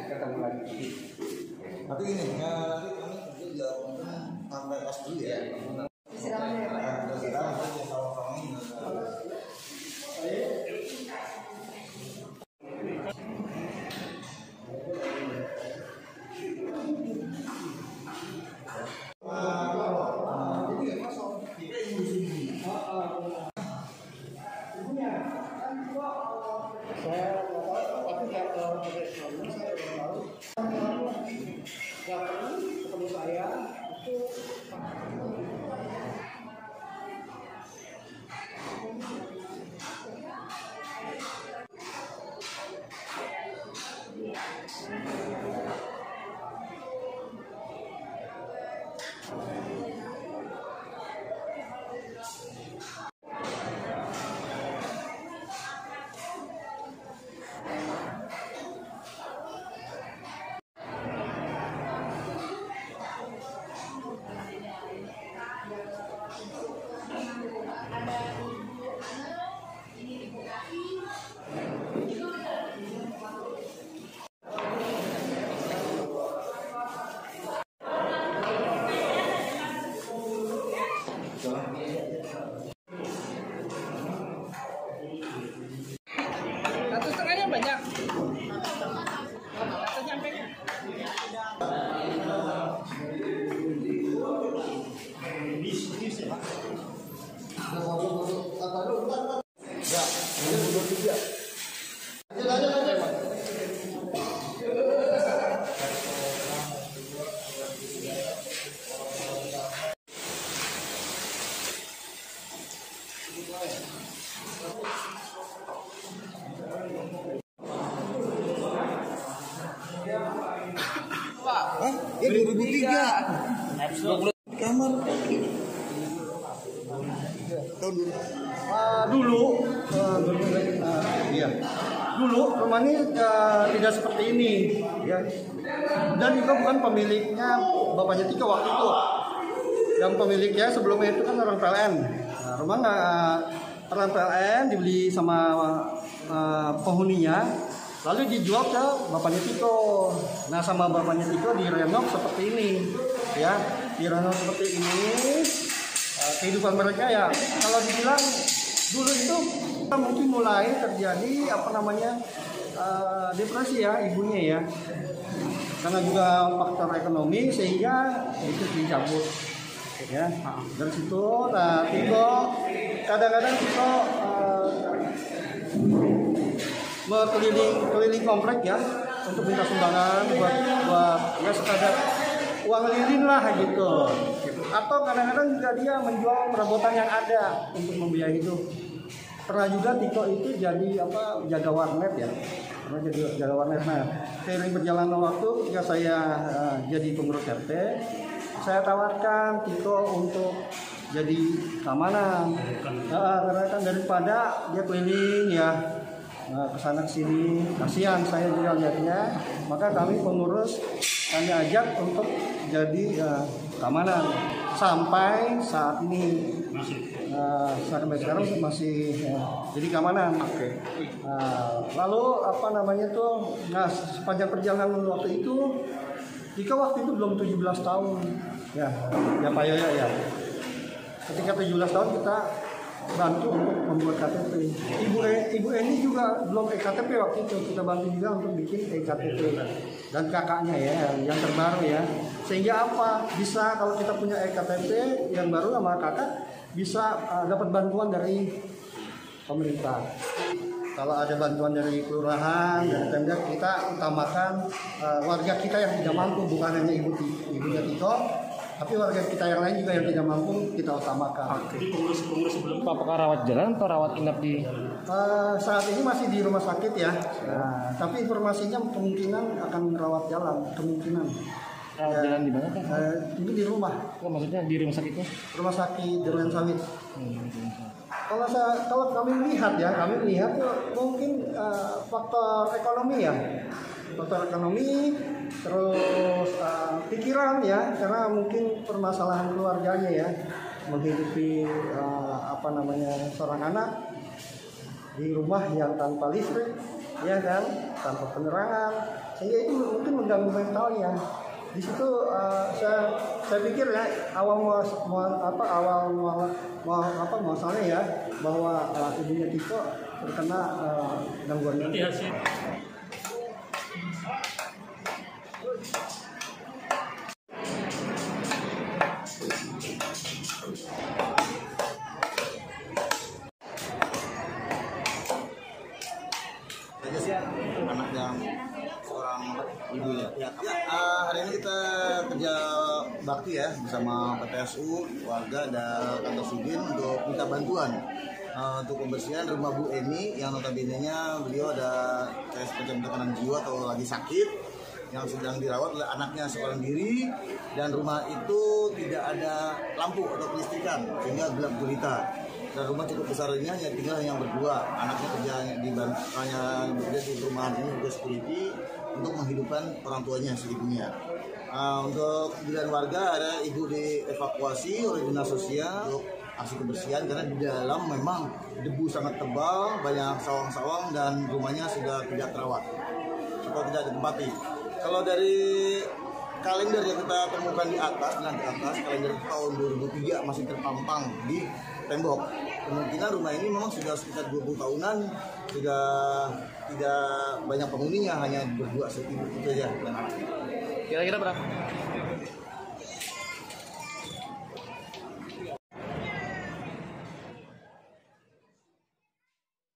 Ketemu lagi. Tapi ini nanti kami sampai pas dulu ya. Istirahat ya. Sama-sama ini. Ketemu saya itu banyak. Sampai Ya 2003. Kamar. Tahun dulu. Iya. Dulu rumah ini tidak seperti ini, ya. Dan itu bukan pemiliknya bapaknya Tiko waktu itu. Yang pemiliknya sebelumnya itu kan orang PLN. Nah, rumah orang PLN dibeli sama penghuninya. Lalu dijual ke bapaknya Tiko. Nah, sama bapaknya Tiko direnov seperti ini, ya, direnov seperti ini. Kehidupan mereka ya, kalau dibilang dulu itu mungkin mulai terjadi depresi ya ibunya ya, karena juga faktor ekonomi sehingga itu dicabut. Ya, dari situ, nah Tiko kadang-kadang Tiko keliling komplek ya untuk minta sumbangan buat ya sekadar uang lilin lah gitu. Atau kadang-kadang juga dia menjual perabotan yang ada untuk membiayai hidup. Pernah juga Tiko itu jadi jaga warnet ya. Pernah jadi jaga warnet. Nah, seiring berjalannya waktu ketika saya jadi pengurus RT, saya tawarkan Tiko untuk jadi keamanan. Karena kan daripada dia keliling ya kesana kesini, kasihan saya juga lihatnya. Maka kami pengurus ajak untuk jadi keamanan sampai saat ini. Sampai sekarang masih jadi keamanan. Lalu nah sepanjang perjalanan waktu itu, Tiko waktu itu belum 17 tahun. Ya Pak Yoyo ya. Ketika 17 tahun kita bantu untuk membuat KTP. Ibu Eni juga belum EKTP waktu itu, kita bantu juga untuk bikin EKTP. Dan kakaknya ya yang terbaru ya. Sehingga bisa kalau kita punya EKTP yang baru sama kakak bisa dapat bantuan dari pemerintah. Kalau ada bantuan dari kelurahan, dari Pemda, kita utamakan warga kita yang tidak mampu, bukan hanya ibunya Tiko, Tapi warga kita yang lain juga yang tidak mampu kita utamakan. Jadi pengurus sebelum apakah rawat jalan atau rawat inap di? Saat ini masih di rumah sakit ya. Nah, tapi informasinya kemungkinan akan rawat jalan, kemungkinan. Rawat jalan di mana kan? Ini di rumah. Oh, maksudnya di rumah sakitnya? Rumah sakit Durensawit. Kalau kami lihat mungkin faktor ekonomi ya, terus pikiran ya, karena mungkin permasalahan keluarganya ya, menghidupi seorang anak di rumah yang tanpa listrik, ya kan, tanpa penerangan, sehingga itu mungkin mengganggu mentalnya. Di situ saya pikir ya awal masalahnya ya bahwa ibunya Tito terkena gangguan mental. Anaknya seorang ibu ya. Hari ini kita kerja bakti ya bersama PPSU, warga dan kantor Sudin untuk minta bantuan untuk pembersihan rumah Bu Eni yang notabene-nya beliau ada semacam tekanan jiwa atau lagi sakit yang sedang dirawat oleh anaknya seorang diri, dan rumah itu tidak ada lampu atau kelistrikan sehingga gelap gulita. Dan rumah cukup besar ini hanya tinggal yang berdua, anaknya kerja di perumahan ini juga security untuk menghidupkan orang tuanya si ibunya. Untuk 9 warga ada ibu dievakuasi oleh dinas sosial untuk aksi kebersihan karena di dalam memang debu sangat tebal, banyak sawang-sawang dan rumahnya sudah tidak terawat atau tidak ditempati. Kalau dari kalender yang kita temukan di atas kalender tahun 2003 masih terpampang di tembok. Kemungkinan rumah ini memang sudah sekitar 20 tahunan, sudah tidak banyak penghuninya, hanya berdua, ibu itu saja dan anaknya. Kira-kira berapa?